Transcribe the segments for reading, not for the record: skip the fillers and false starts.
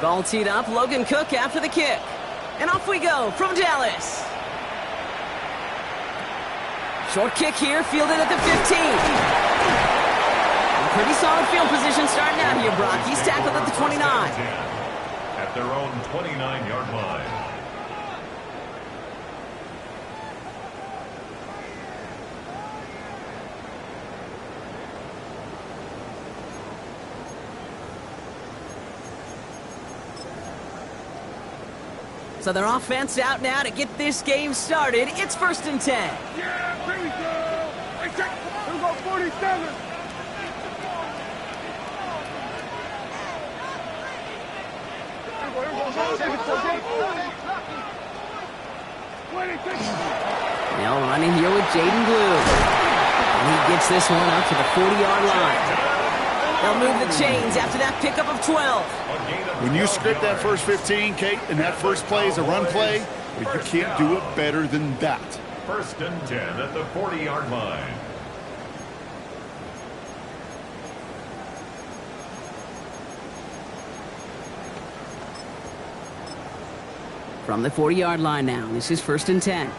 Ball teed up, Logan Cook after the kick. And off we go from Dallas. Short kick here, fielded at the 15. And pretty solid field position starting out here, Brock. He's tackled at the 29. At their own 29-yard line. So their offense out now to get this game started. It's 1st and 10. Yeah, here we go. Hey, check. Here we go, 47. Now running here with Jaden Blue. And he gets this one up to the 40-yard line. They'll move the chains after that pickup of 12. When you script that first 15, Kate, and that first play is a run play, you can't do it better than that. 1st and 10 at the 40-yard line. From the 40-yard line now, this is 1st and 10.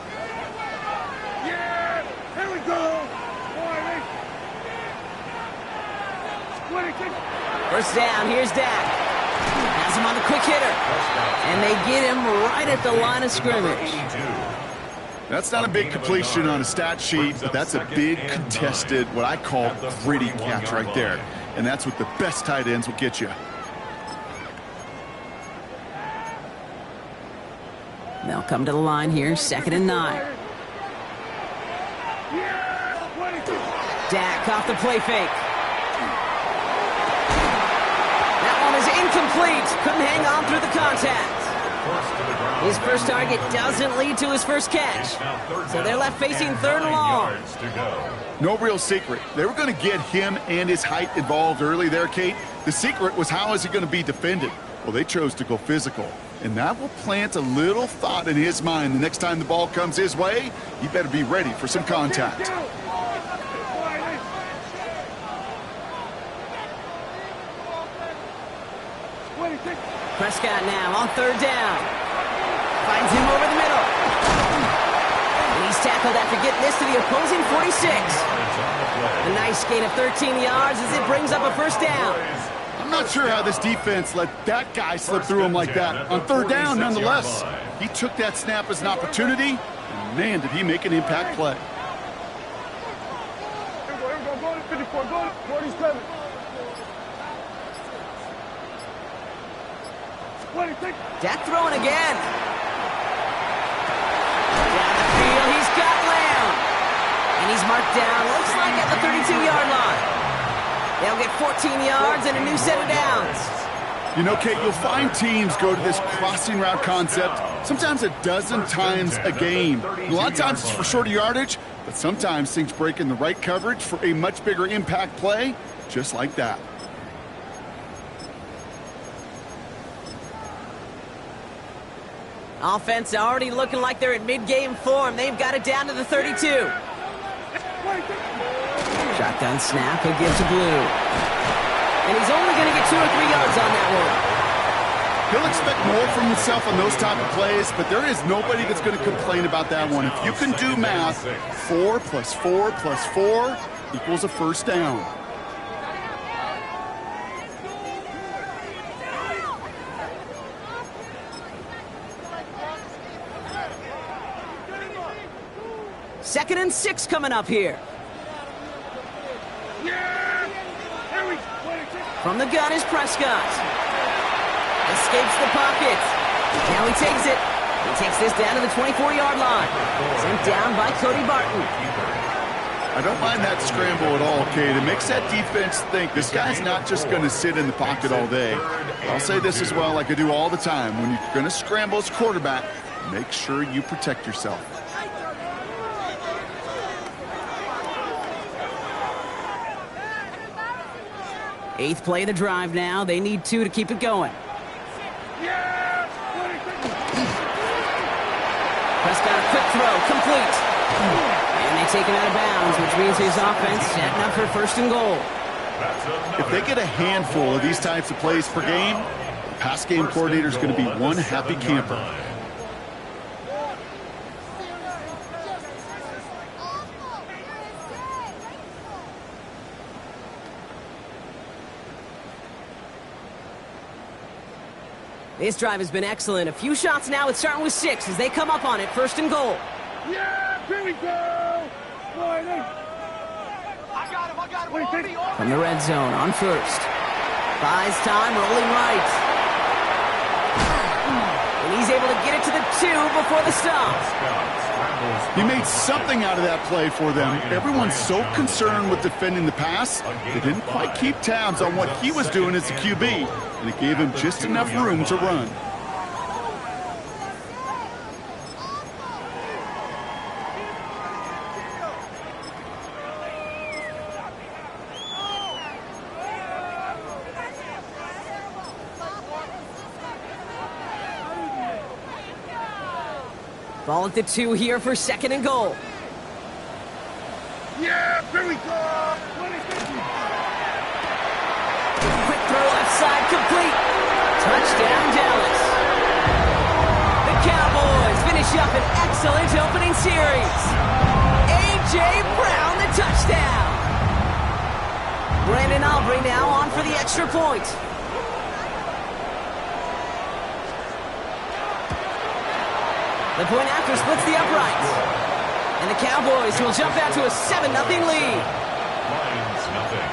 Yeah, here we go. 1st down, here's Dak. Has him on the quick hitter. And they get him right at the line of scrimmage. That's not a big completion on a stat sheet, but that's a big contested, what I call gritty catch right there. And that's what the best tight ends will get you. They'll come to the line here, 2nd and 9. Dak off the play fake. That one is incomplete. Couldn't hang on through the contact. His first target doesn't lead to his first catch. So they're left facing 3rd and long. No real secret. They were going to get him and his height involved early there, Kate. The secret was how is he going to be defended? Well, they chose to go physical. And that will plant a little thought in his mind. The next time the ball comes his way, he better be ready for some contact. Prescott now on 3rd down. Finds him over the middle. And he's tackled after getting this to the opposing 46. A nice gain of 13 yards as it brings up a 1st down. I'm not sure how this defense let that guy slip through him like that. On 3rd down, nonetheless, he took that snap as an opportunity, and man, did he make an impact play. Here we go, go to 54, go to 47. 26. Dak throwing again. Down the field, he's got Lamb. And he's marked down, looks like at the 32-yard line. They'll get 14 yards and a new set of downs. You know, Kate, you'll find teams go to this crossing route concept sometimes a dozen times a game. A lot of times it's for shorter yardage, but sometimes things break in the right coverage for a much bigger impact play, just like that. Offense already looking like they're in mid-game form. They've got it down to the 32. Shotgun snap, he'll give to Blue. And he's only going to get 2 or 3 yards on that one. He'll expect more from himself on those type of plays, but there is nobody that's going to complain about that one. If you can do math, 4 plus 4 plus 4 equals a 1st down. Second and 6 coming up here. From the gun is Prescott. Escapes the pocket. Now he takes it. He takes this down to the 24-yard line. Sent down by Cody Barton. I don't mind that scramble at all, Kate. It makes that defense think this guy's not just going to sit in the pocket all day. I'll say this as well, like I do all the time. When you're going to scramble as quarterback, make sure you protect yourself. Eighth play of the drive now. They need 2 to keep it going. Prescott, a quick throw, complete. And they take him out of bounds, which means his offense setting up for 1st and goal. If they get a handful of these types of plays per game, pass game coordinator is going to be one happy camper. This drive has been excellent. A few shots now. It's starting with 6 as they come up on it. 1st and goal. Yeah, here we go. I got him. From the red zone on 1st. Buys time, rolling right. And he's able to get it to the 2 before the stop. He made something out of that play for them. Everyone's so concerned with defending the pass, they didn't quite keep tabs on what he was doing as a QB, and it gave him just enough room to run. Ball at the 2 here for 2nd and goal. Yeah, here we go. Quick throw left side, complete. Touchdown, Dallas. The Cowboys finish up an excellent opening series. A.J. Brown, the touchdown. Brandon Aubrey now on for the extra point. The point after splits the uprights. And the Cowboys will jump out to a 7-0 lead. Lions nothing.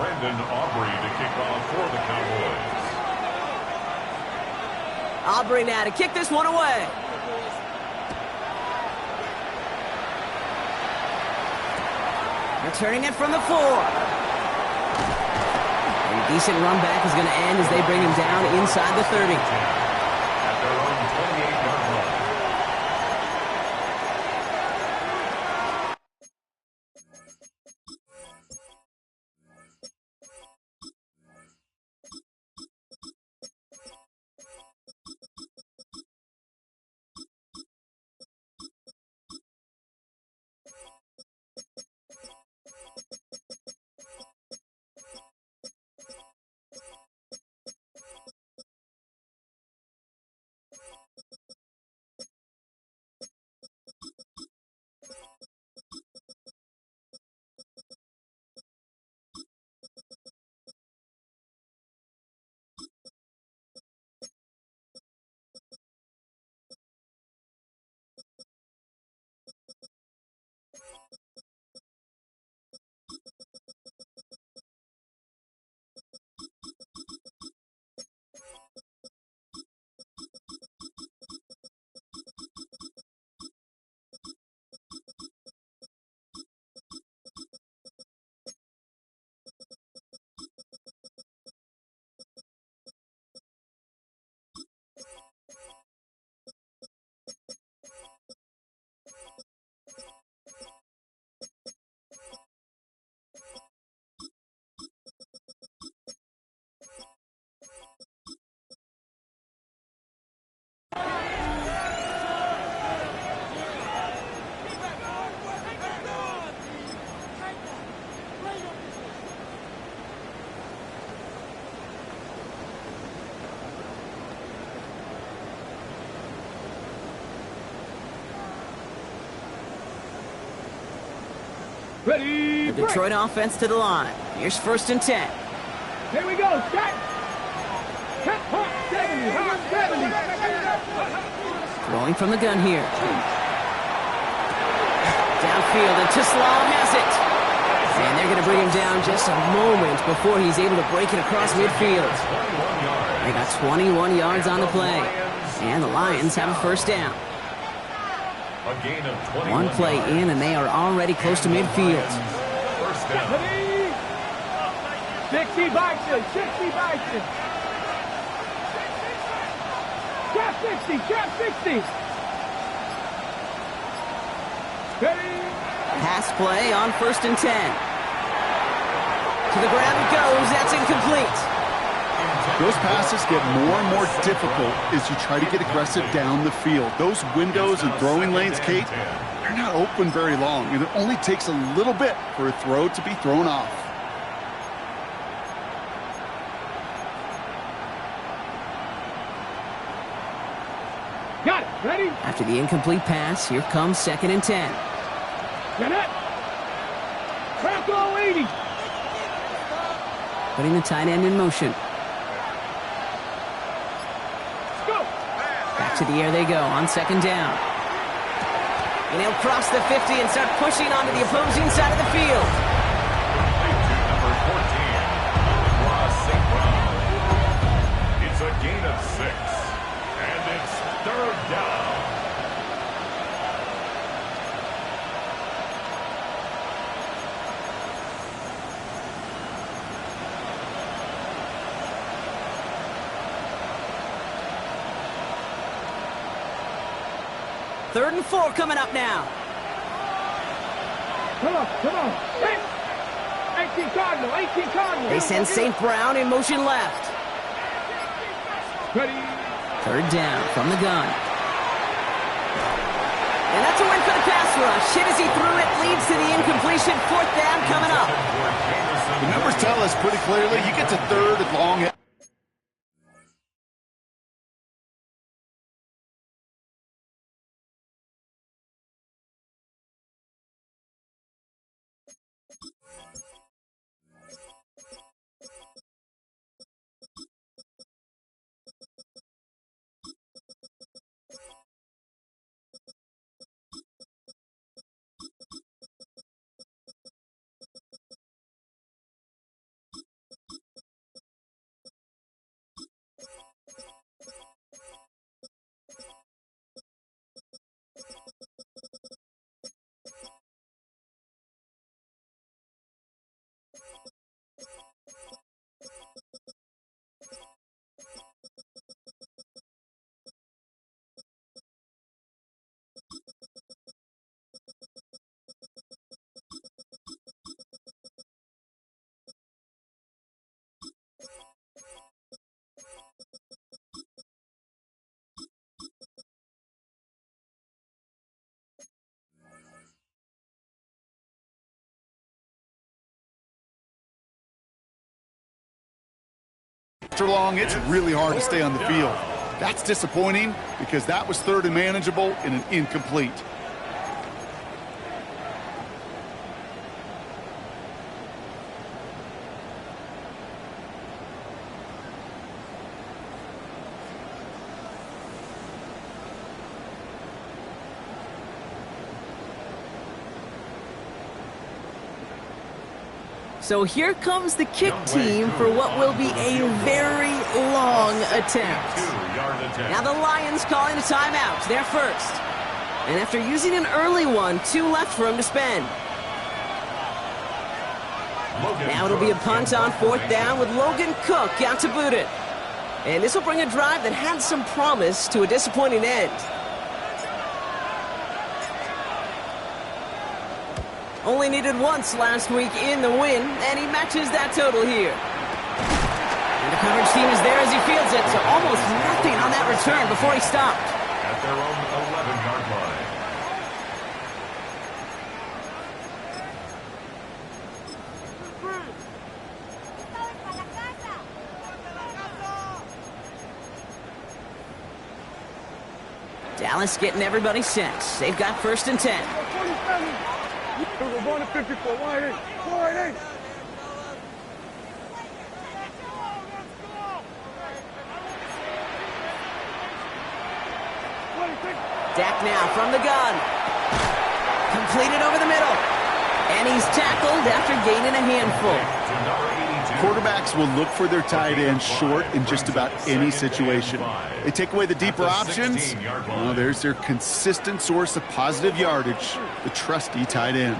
Brandon Aubrey to kick off for the Cowboys. Aubrey now to kick this one away. Returning it from the 4. Decent run back is going to end as they bring him down inside the 30. At their own 28-yard line. Ready, The Detroit offense to the line. Here's 1st and 10. Here we go, set. Hot 70, hot 70. Throwing from the gun here. Downfield, and Tislam has it. And they're going to bring him down just a moment before he's able to break it across midfield. They got 21 yards on the play. And the Lions have a 1st down. A gain of 21 One play yards. in, and they are already close to midfield. 1st down. Ready. 60 Bison, 60 Bison. Trap 60, trap 60. Ready. Pass play on 1st and 10. To the ground it goes. That's incomplete. Those passes get more and more difficult as you try to get aggressive down the field. Those windows and throwing lanes, Kate, not open very long, and it only takes a little bit for a throw to be thrown off. Got it. Ready? After the incomplete pass, here comes 2nd and 10. Get it. Track all 80. Putting the tight end in motion. Go. Back to the air they go on 2nd down. And he'll cross the 50 and start pushing onto the opposing side of the field. Number 14, Ross St. Brown. It's a gain of 6. And it's 3rd down. Third and 4 coming up now. Come on. Come on. 18 Cardinal. 18 Cardinal. They send St. Brown in motion left. Ready. 3rd down from the gun. And that's a win for the pass rush. Hit as he threw it, leads to the incompletion. 4th down coming up. The numbers tell us pretty clearly you get to 3rd and long. After long, it's really hard to stay on the field. That's disappointing because that was 3rd and manageable and an incomplete. So here comes the kick team for what will be a very long attempt. Now the Lions calling a timeout. They're first. And after using an early one, 2 left for him to spend. Now it'll be a punt on 4th down with Logan Cook out to boot it. And this will bring a drive that had some promise to a disappointing end. Only needed once last week in the win, and he matches that total here. And the coverage team is there as he fields it, so almost nothing on that return before he stopped. At their own 11-yard line. Dallas getting everybody set. They've got 1st and 10. We're going to 54. Wide 8. Wide 8. Dak now from the gun. Completed over the middle. And he's tackled after gaining a handful. Quarterbacks will look for their tight end short in just about any situation. They take away the deeper options. Well, there's their consistent source of positive yardage, the trusty tight end.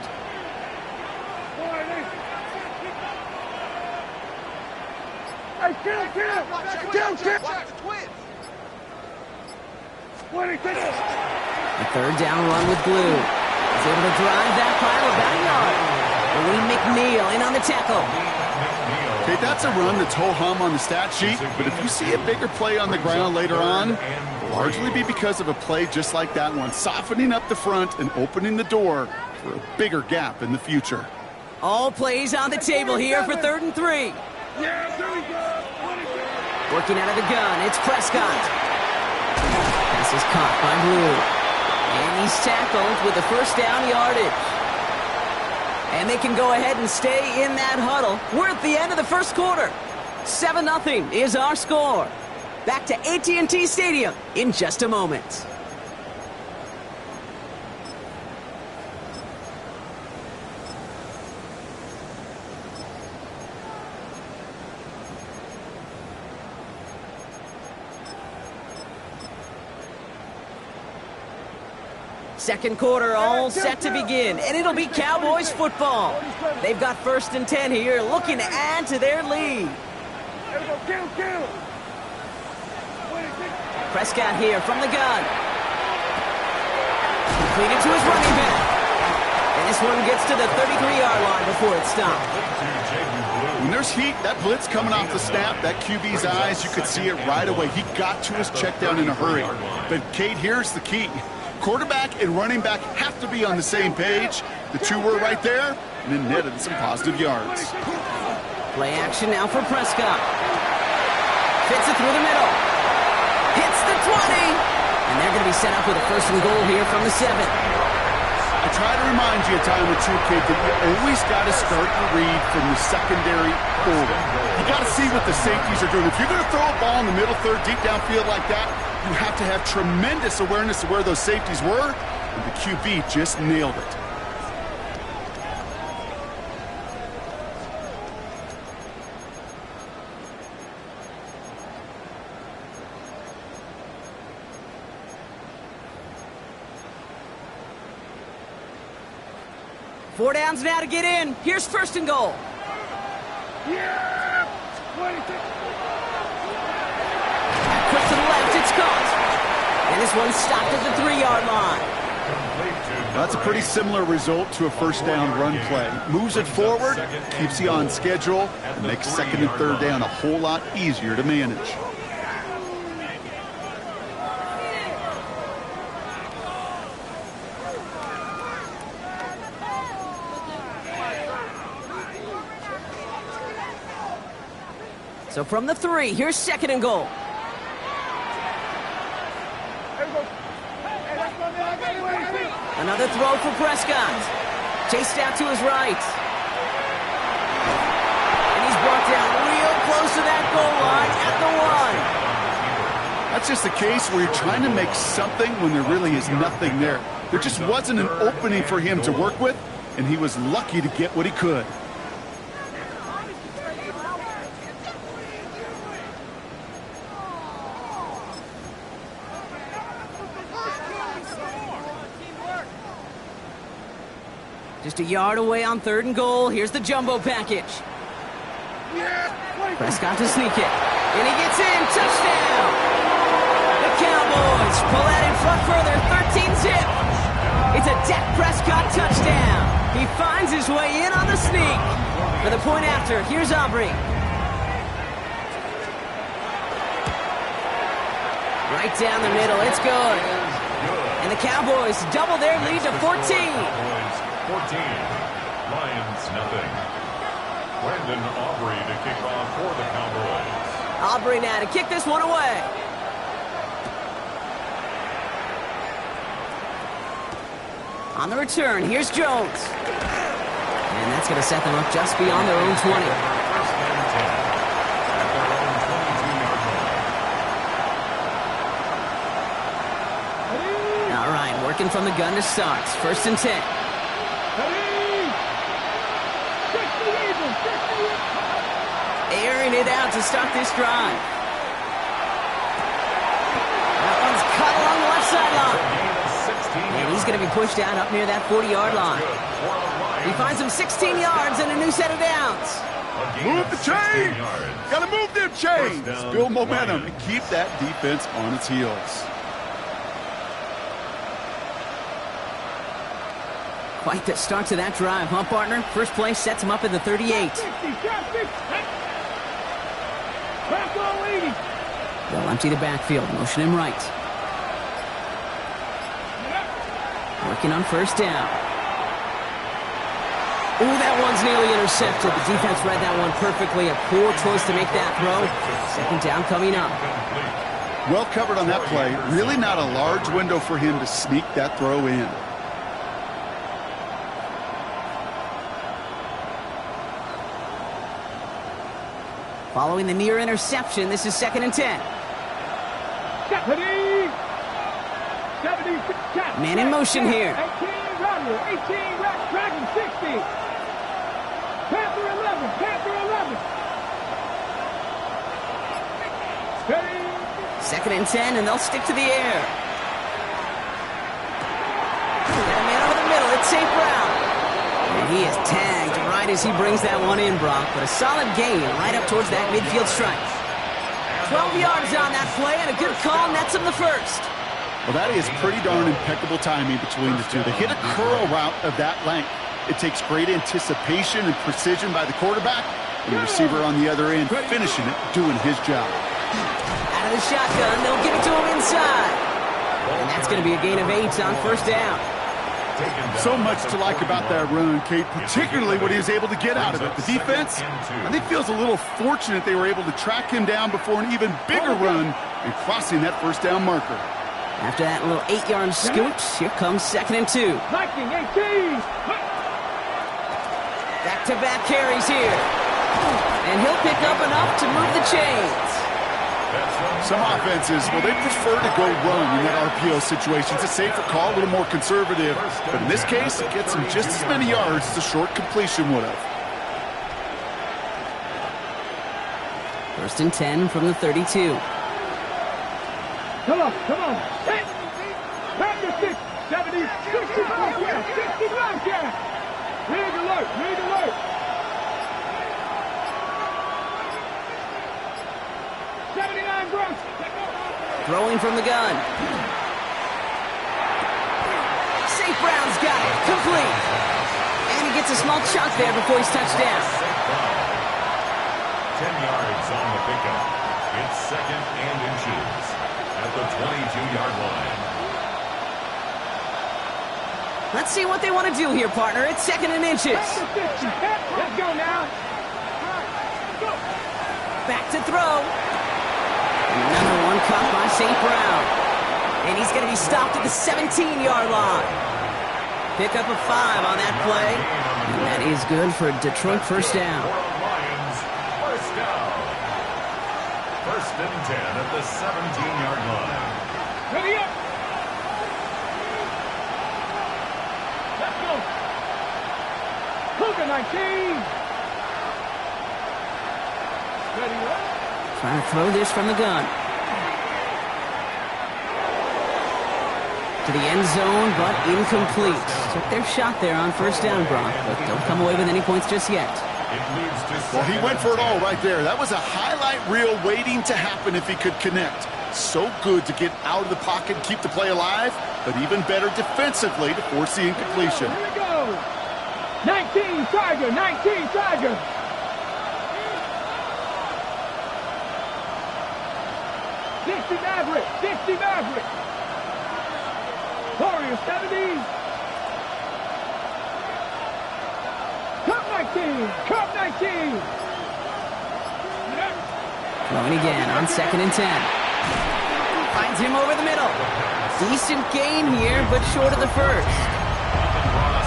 A 3rd down run with Glue. He's able to drive that pile about a yard. Lee McNeil in on the tackle. Okay, that's a run that's ho-hum on the stat sheet, but if you see a bigger play on the ground later on, it'll largely be because of a play just like that one, softening up the front and opening the door for a bigger gap in the future. All plays on the table here for 3rd and 3. Working out of the gun, it's Prescott. Pass is caught by Blue. And he's tackled with the first down yardage. And they can go ahead and stay in that huddle. We're at the end of the first quarter. 7-0 is our score. Back to AT&T Stadium in just a moment. Second quarter all set to begin, and it'll be Cowboys football. They've got 1st and 10 here, looking to add to their lead. Prescott here from the gun. Completed to his running back. And this one gets to the 33-yard line before it's stopped. When there's heat, that blitz coming off the snap, that QB's eyes, you could see it right away. He got to his check down in a hurry. But, Kate, here's the key. Quarterback and running back have to be on the same page. The two were right there, and then netted some positive yards. Play action now for Prescott. Fits it through the middle. Hits the 20. And they're going to be set up with a 1st and goal here from the 7. I try to remind you a time or two, Kate, that you always got to start your read from the secondary forward. You got to see what the safeties are doing. If you're going to throw a ball in the middle third, deep downfield like that, you have to have tremendous awareness of where those safeties were, and the QB just nailed it. Four downs now to get in. Here's 1st and goal. Yeah! 26. Quick to the left, it's caught. And this one's stopped at the 3-yard line. That's a pretty similar result to a 1st down run play. Moves it forward, keeps you on schedule, and makes 2nd and 3rd down a whole lot easier to manage. So from the 3, here's 2nd and goal. Another throw for Prescott. Chased out to his right. And he's brought down real close to that goal line at the 1. That's just a case where you're trying to make something when there really is nothing there. There just wasn't an opening for him to work with, and he was lucky to get what he could. Just a yard away on 3rd and goal. Here's the jumbo package. Prescott to sneak it. And he gets in. Touchdown! The Cowboys pull that in front further. 13-zip. It's a Dak Prescott touchdown. He finds his way in on the sneak. For the point after, here's Aubrey. Right down the middle. It's good. And the Cowboys double their lead to 14. 14. Lions, nothing. Brandon Aubrey to kick off for the Cowboys. Aubrey now to kick this one away. On the return, here's Jones. And that's going to set them up just beyond their own 20. All right, working from the gun to start. 1st and 10. Airing it out to start this drive. That one's cut along the left sideline. And he's going to be pushed out up near that 40-yard line. He finds him 16 yards and a new set of downs. Move the chains! Got to move them chains! Build momentum and keep that defense on its heels. Quite the start to that drive, huh, partner? First play sets him up at the 38. They'll empty the backfield, motion him right. Working on first down. Ooh, that one's nearly intercepted. The defense read that one perfectly. A poor choice to make that throw. Second down coming up. Well covered on that play. Really not a large window for him to sneak that throw in. Following the near interception, this is 2nd and 10. Man in motion here. 18 runner, 18 rack, dragon 60. Panther 11, Panther 11. Steady. 2nd and 10, and they'll stick to the air. Got a man over the middle, it's St. Brown. And he is tagged right as he brings that one in, Brock. But a solid gain right up towards that midfield stripe. 12 yards on that play, and a good call nets him the first. Well, that is pretty darn impeccable timing between the two. They hit a curl route of that length. It takes great anticipation and precision by the quarterback, and the receiver on the other end finishing it, doing his job. Out of the shotgun, they'll give it to him inside. And that's going to be a gain of 8 on first down. So much to like about that run, Kate, particularly what he was able to get out of it. The defense, I think, feels a little fortunate they were able to track him down before an even bigger run and crossing that first down marker. After that little 8-yard scoot, here comes 2nd and 2. Viking 18. Back-to-back carries here. And he'll pick up enough to move the chains. Some offenses, well, they prefer to go run in that RPO situation. It's a safer call, a little more conservative. But in this case, it gets him just as many yards as a short completion would have. 1st and 10 from the 32. Come on, come on. Panther 6, 70, 65 yards, 65 yards. Rig alert, rig alert. Throwing from the gun. St. Brown's got it. Complete. And he gets a small chunk there before he's touched down. 10 yards on the pickup. It's 2nd and inches at the 22-yard line. Let's see what they want to do here, partner. It's 2nd and inches. Let's go now. Back to throw. Another one caught by St. Brown. And he's going to be stopped at the 17-yard line. Pick up a 5 on that play. And that is good for Detroit first down. Lions, first down. 1st and 10 at the 17-yard line. Ready up. Let's go. Cougar 19. Ready up. Trying to throw this from the gun. To the end zone, but incomplete. Took their shot there on first down, Brock, but don't come away with any points just yet. Well, he went for it all right there. That was a highlight reel waiting to happen if he could connect. So good to get out of the pocket and keep the play alive, but even better defensively to force the incompletion. Here we go. 19 Tiger, 19 Tiger. 60 Maverick, 60 Maverick. Warrior 70. Cup 19, Cup 19. Throwing again on 2nd and 10. Finds him over the middle. Decent gain here, but short of the first.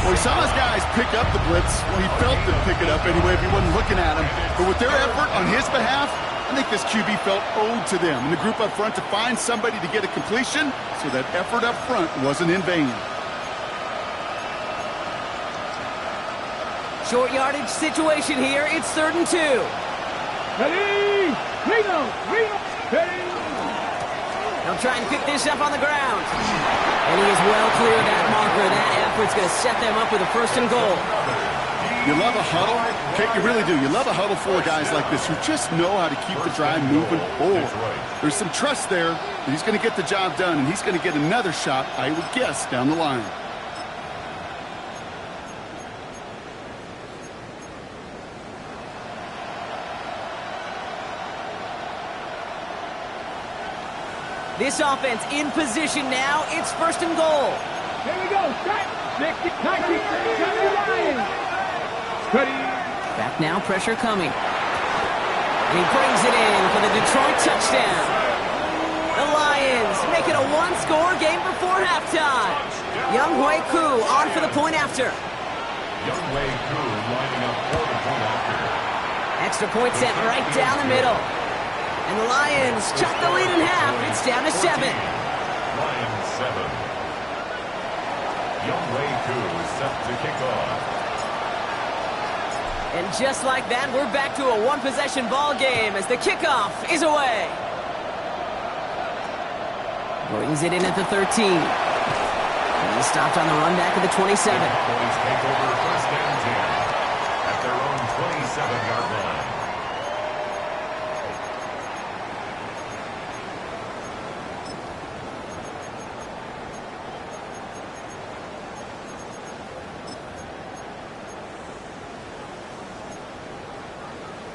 Well, he saw his guys pick up the blitz. Well, he felt them pick it up anyway if he wasn't looking at him. But with their effort on his behalf, I think this QB felt owed to them and the group up front to find somebody to get a completion, so that effort up front wasn't in vain. Short yardage situation here. It's 3rd and 2. Ready? Reno, Reno. Ready? They'll try and pick this up on the ground. And he is well clear of that marker. That effort's going to set them up with a 1st and goal. You love a huddle? Kate, you really do. You love a huddle full of guys like this who just know how to keep the drive moving forward. There's some trust there that he's going to get the job done, and he's going to get another shot, I would guess, down the line. This offense in position now. It's first and goal. Here we go. Set. 60, 90, 70 Lions. Ready. Back now, pressure coming. And he brings it in for the Detroit touchdown. The Lions make it a one-score game before halftime. Younghoe Koo on for the point after. Younghoe Koo lining up for the point after. Extra point sent right down the middle. And the Lions cut the lead in half. It's down to 7. Lions 7. Younghoe Koo set to kick off. And just like that, we're back to a one-possession ball game as the kickoff is away. Brings it in at the 13. And he stopped on the run back at the 27. Boys take over first and 10 at their own 27-yard line.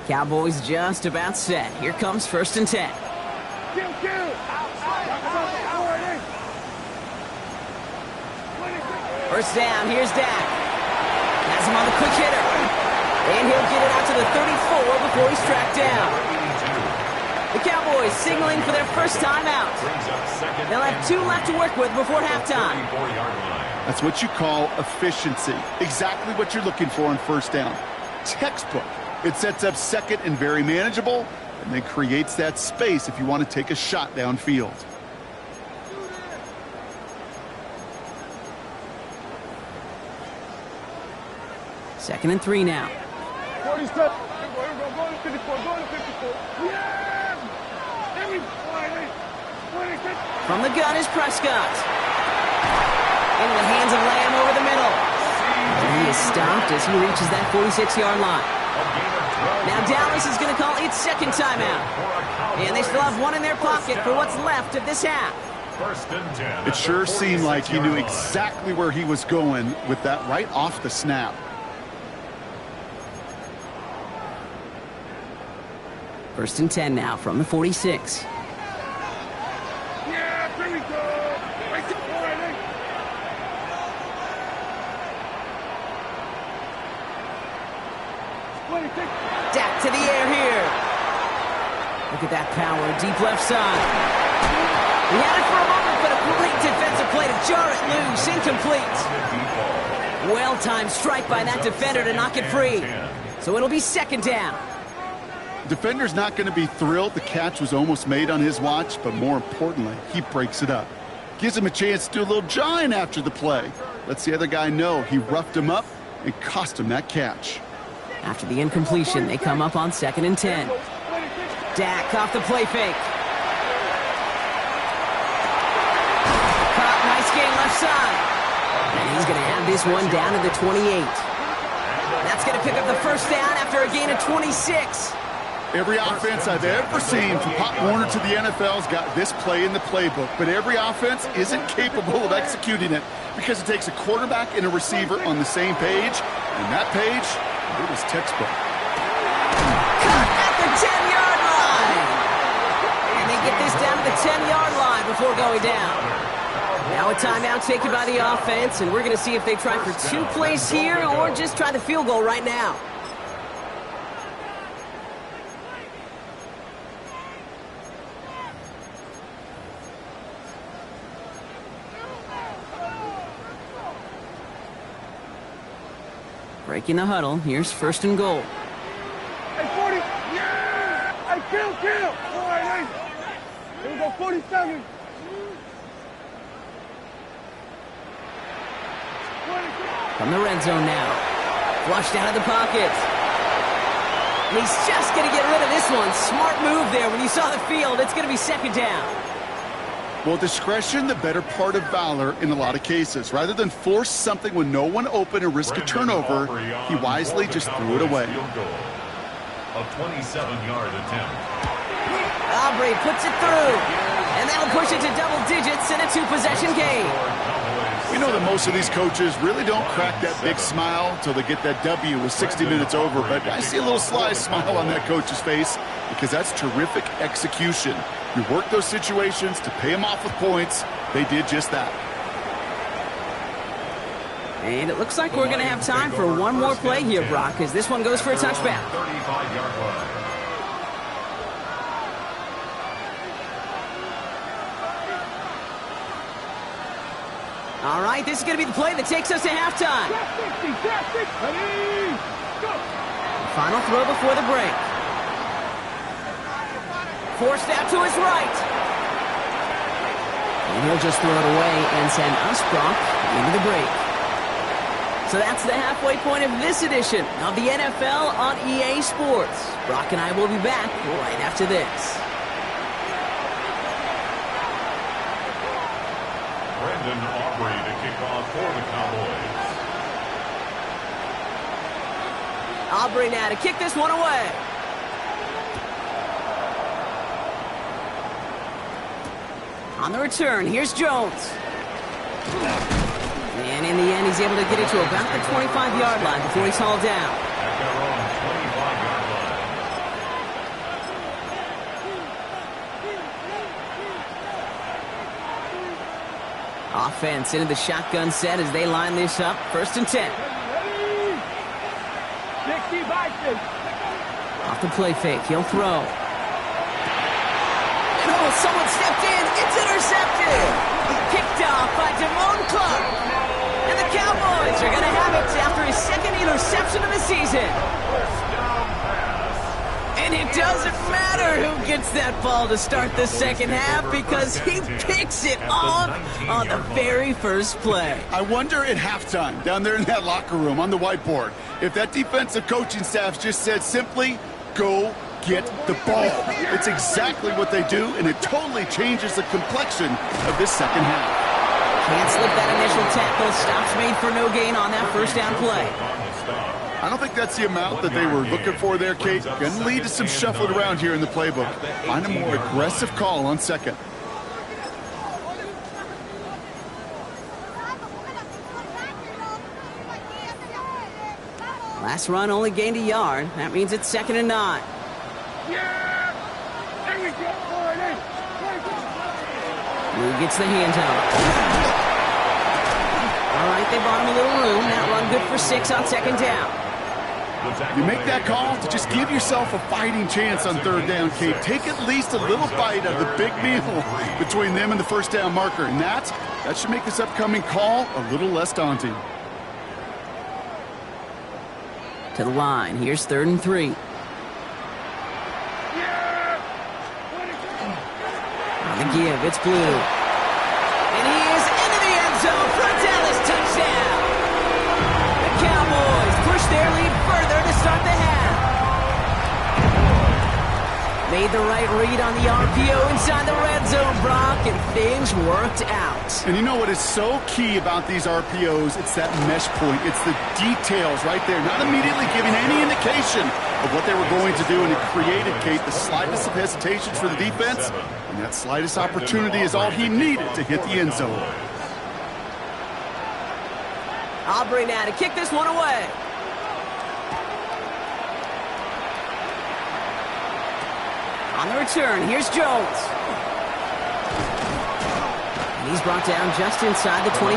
Cowboys just about set. Here comes first and 10. First down, here's Dak. Has him on the quick hitter. And he'll get it out to the 34 before he's tracked down. The Cowboys signaling for their first timeout. They'll have 2 left to work with before halftime. That's what you call efficiency. Exactly what you're looking for on first down. Textbook. It sets up second and very manageable, and then creates that space if you want to take a shot downfield. Second and 3 now. 47. Go to 54. Go to 54. Yeah! From the gun is Prescott. Into the hands of Lamb over the middle. And he is stopped as he reaches that 46-yard line. Now Dallas is going to call its second timeout. And they still have 1 in their pocket for what's left of this half. First and 10. It sure seemed like he knew exactly where he was going with that right off the snap. First and 10 now from the 46. Yeah, here we go. Dak to the air here. Look at that power, deep left side. He had it for a moment, but a great defensive play to jar it loose, incomplete. Well-timed strike by that defender to knock it free. So it'll be second down. Defender's not going to be thrilled the catch was almost made on his watch, but more importantly, he breaks it up. Gives him a chance to do a little jawing after the play. Lets the other guy know he roughed him up and cost him that catch. After the incompletion, they come up on second and 10. Dak off the play fake. Caught, nice gain left side. And he's going to have this one down to the 28. That's going to pick up the first down after a gain of 26. Every offense I've ever seen from Pop Warner to the NFL's got this play in the playbook, but every offense isn't capable of executing it because it takes a quarterback and a receiver on the same page, and that page, it was textbook. Cut at the 10-yard line. And they get this down to the 10-yard line before going down. Now a timeout taken by the offense, and we're going to see if they try for 2 plays here or just try the field goal right now. Breaking the huddle, here's first and goal. Hey, 40. Yeah! Hey, kill. All right, hey. Here we go, 47. From the red zone now. Flushed out of the pocket. And he's just going to get rid of this one. Smart move there. When you saw the field, it's going to be second down. Well, discretion, the better part of valor in a lot of cases. Rather than force something when no one open and risk a turnover, he wisely just threw it away. A 27-yard attempt. Aubrey puts it through. And that'll push it to double digits in a 2-possession game. You know that most of these coaches really don't crack that big smile until they get that W with 60 minutes over, but I see a little sly smile on that coach's face because that's terrific execution. You work those situations to pay them off with points. They did just that. And it looks like we're going to have time for one more play here, Brock, as this one goes for a touchback. 35-yard line. All right, this is going to be the play that takes us to halftime. Final throw before the break. Forced out to his right. And he'll just throw it away and send us, Brock, into the break. So that's the halfway point of this edition of the NFL on EA Sports. Brock and I will be back right after this. Brendan Aubrey to kick off for the Cowboys. Aubrey now to kick this one away. On the return, here's Jones. And in the end, he's able to get it to about the 25-yard line before he's hauled down. At their own 25-yard line. Offense into the shotgun set as they line this up. 1st and 10. Off the play fake, he'll throw. And oh, someone stepped in. It's intercepted. Picked off by Damone Clark. And the Cowboys are going to have it after his 2nd interception of the season. And it doesn't matter who gets that ball to start the second half because he picks it off on the very first play. I wonder at halftime, down there in that locker room on the whiteboard, if that defensive coaching staff just said simply, go get the ball. It's exactly what they do, and it totally changes the complexion of this second half. Can't slip that initial tackle. Stops made for no gain on that first down play. I don't think that's the amount that they were looking for there, Kate. Going to lead to some shuffling around here in the playbook. Find a more aggressive call on second. Last run only gained a yard. That means it's 2nd and 9. Lou gets the handoff. All right, they bought him a little room. That run good for 6 on 2nd down. You make that call to just give yourself a fighting chance on 3rd down, Kate. Take at least a little bite out of the big meal between them and the first down marker. And that should make this upcoming call a little less daunting. To the line. Here's 3rd and 3. On the give, it's Blue. And he is into the end zone for a Dallas touchdown. The Cowboys push their lead further to start the half. Made the right read on the RPO inside the red zone, Brock, and things worked out. And you know what is so key about these RPOs? It's that mesh point. It's the details right there. Not immediately giving any indication of what they were going to do, and it created, Kate, the slightest of hesitations for the defense, and that slightest opportunity is all he needed to hit the end zone. Aubrey now to kick this one away. On the return, here's Jones. And he's brought down just inside the 25.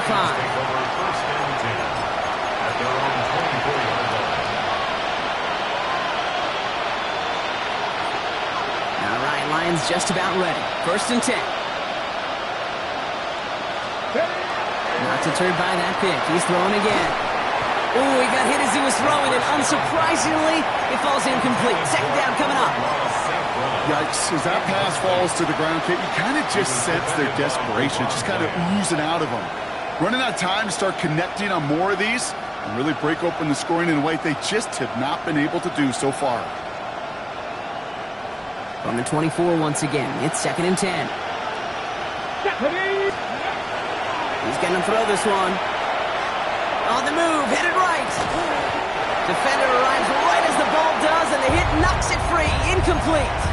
All right, Lions just about ready. 1st and 10. Not deterred by that pick. He's throwing again. Ooh, he got hit as he was throwing, and unsurprisingly, it falls incomplete. 2nd down coming up. Yikes, as that pass falls to the ground, Kate, you kind of just sense their desperation, just kind of oozing out of them. Running out of time to start connecting on more of these and really break open the scoring in a way they just have not been able to do so far. From the 24 once again, it's 2nd and 10. He's going to throw this one. On the move, headed right. Defender arrives right as the ball does, and the hit knocks it free. Incomplete.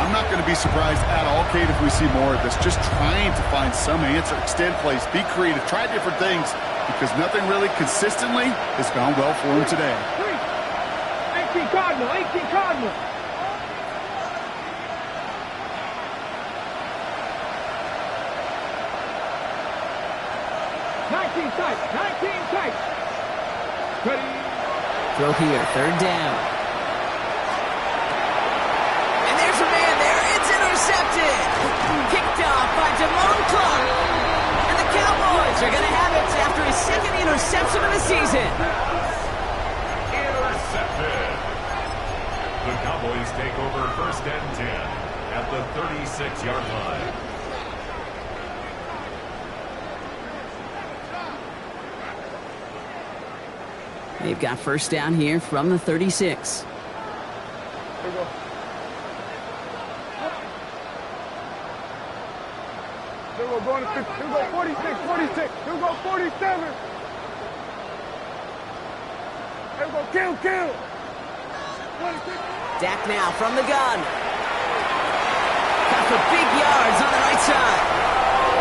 I'm not going to be surprised at all, Kate, if we see more of this. Just trying to find some answer, extend plays, be creative, try different things, because nothing really consistently has gone well for him today. 18 Cardinal, 18 Cardinal. Tight, 19 tight. Ready. Throw here, third down. And there's a man there. It's intercepted. Picked off by Jamon Clark. And the Cowboys are going to have it after his second interception of the season. Intercepted. The Cowboys take over 1st and 10 at the 36-yard line. They've got first down here from the 36. Here we go. Here we go, going to 50. Here we go, 46, 46. Here we go, 47. Here we go, kill. 26. Dak now from the gun. Got for big yards on the right side.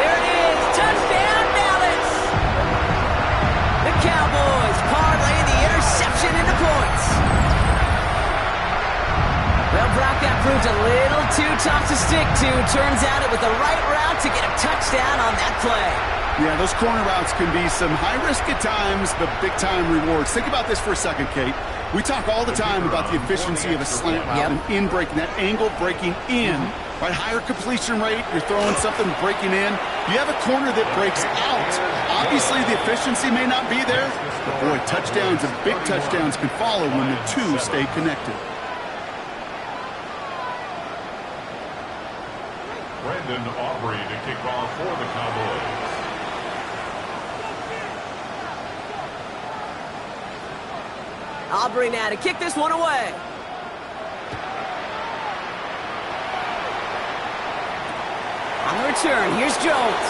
There it is. Touchdown, Dallas. The Cowboys parlay the interception into points. Well, Brock, that proved a little too tough to stick to. Turns out it was the right route to get a touchdown on that play. Yeah, those corner routes can be some high risk at times, but big time rewards. Think about this for a second, Kate. We talk all the time about the efficiency of a slant route and in breaking, that angle breaking in, right? Higher completion rate, you're throwing something breaking in. You have a corner that breaks out. Obviously, the efficiency may not be there, but boy, touchdowns and big touchdowns can follow when the two stay connected. Brandon Aubrey to kick off for the Cowboys. Aubrey now to kick this one away. On the return, here's Jones.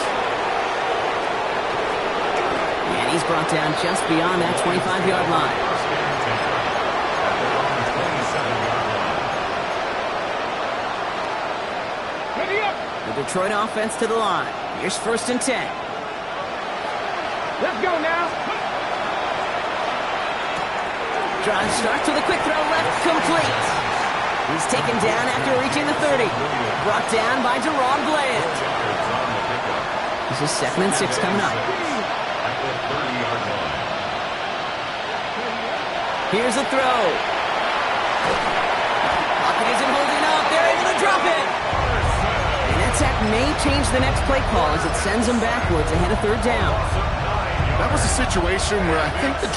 And he's brought down just beyond that 25-yard line. The Detroit offense to the line. Here's 1st and 10. Let's go now. Drive starts with a quick throw left, complete. He's taken down after reaching the 30. Brought down by Deron Bland. This is 2nd and 6 coming up. Here's a throw. Pocket isn't holding up. They're able to drop it. And that sack may change the next play call as it sends them backwards ahead of 3rd down. That was a situation where I think the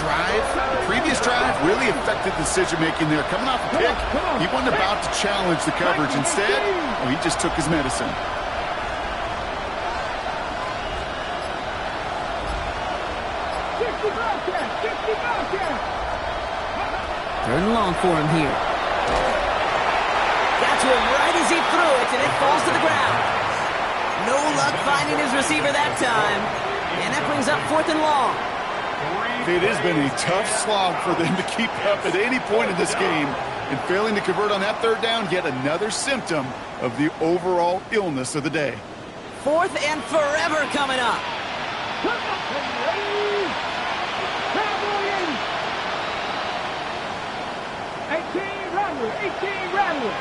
previous drive really affected decision-making there. Coming off a pick, he wasn't about to challenge the coverage. Instead, he just took his medicine. 3rd and long for him here. Got to him right as he threw it, and it falls to the ground. No luck finding his receiver that time. And that brings up 4th and long. It has been a tough slog for them to keep up at any point in this game. And failing to convert on that 3rd down, yet another symptom of the overall illness of the day. 4th and forever coming up. 18 Rattler.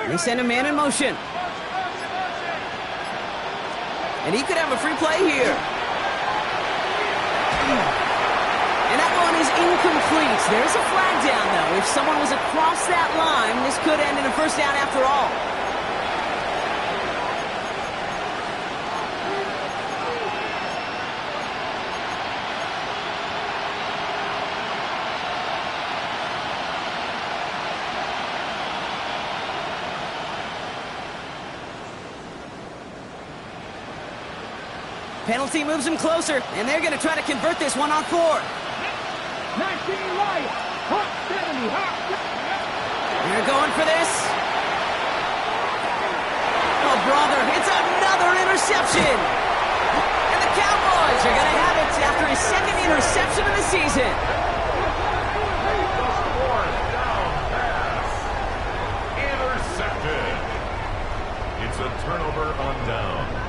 They send a man in motion. And he could have a free play here. And that one is incomplete. There's a flag down, though. If someone was across that line, this could end in a 1st down after all. Penalty moves them closer, and they're going to try to convert this one on 4th. 19 Lions, hot 70, hot. They're going for this. Oh, brother, it's another interception. And the Cowboys are going to have it after after his second interception of the season. Fourth down pass. Intercepted. It's a turnover on downs.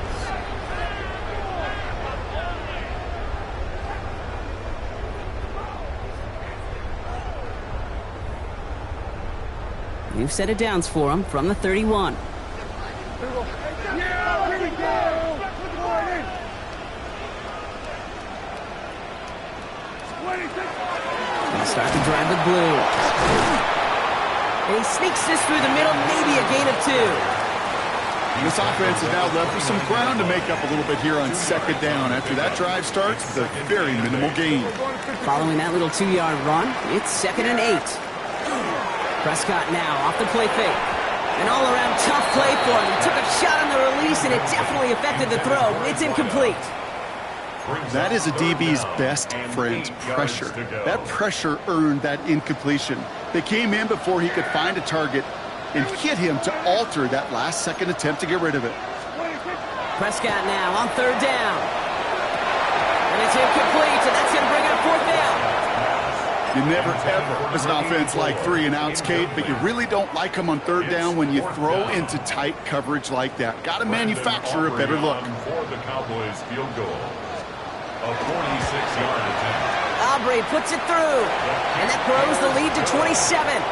New set of downs for him from the 31. He'll start to drive with blue. And he sneaks this through the middle, maybe a gain of 2. This offense is now left with some ground to make up a little bit here on second down. After that drive starts, with a very minimal gain. Following that little 2-yard run, it's 2nd and 8. Prescott now off the play fake. An all-around tough play for him. He took a shot on the release, and it definitely affected the throw. It's incomplete. That is a DB's best friend, pressure. That pressure earned that incompletion. They came in before he could find a target and hit him to alter that last-second attempt to get rid of it. Prescott now on 3rd down. And it's incomplete, and that's going to bring up 4th down. You never, ever, as an offense, like 3 and outs, Kate, but you really don't like them on 3rd down when you throw into tight coverage like that. Got to manufacture a better look. For the Cowboys field goal. A 46-yard attempt. Aubrey puts it through, and that grows the lead to 27.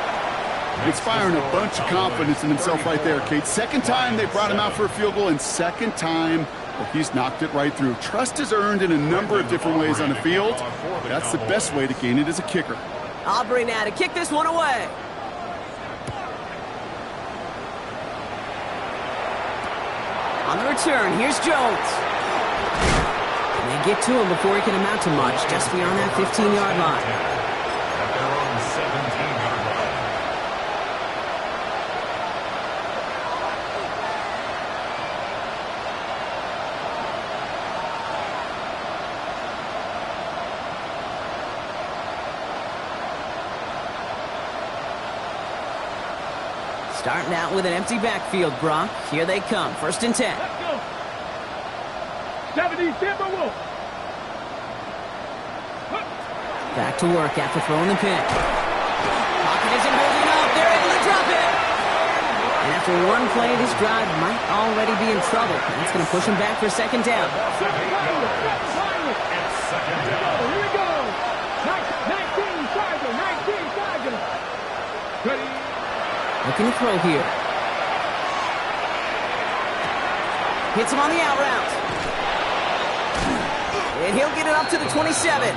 He's firing a bunch of confidence in himself right there, Kate. Second time they brought him out for a field goal, and second time he's knocked it right through. Trust is earned in a number of different ways on the field. That's the best way to gain it as a kicker. Aubrey now to kick this one away. On the return, here's Jones. And they get to him before he can amount to much, just beyond that 15-yard line. At their own 17-yard line. Starting out with an empty backfield, Brock. Here they come, 1st and 10. Let's go. 70 Timberwolves. Back to work after throwing the pick. Pocket isn't holding up. They're able to drop it. And after one play, this drive might already be in trouble. That's going to push him back for 2nd down. It's 2nd down. Here we go. 19 Tiger. 19 Tiger. Ready. Looking to throw here. Hits him on the out route. And he'll get it up to the 27.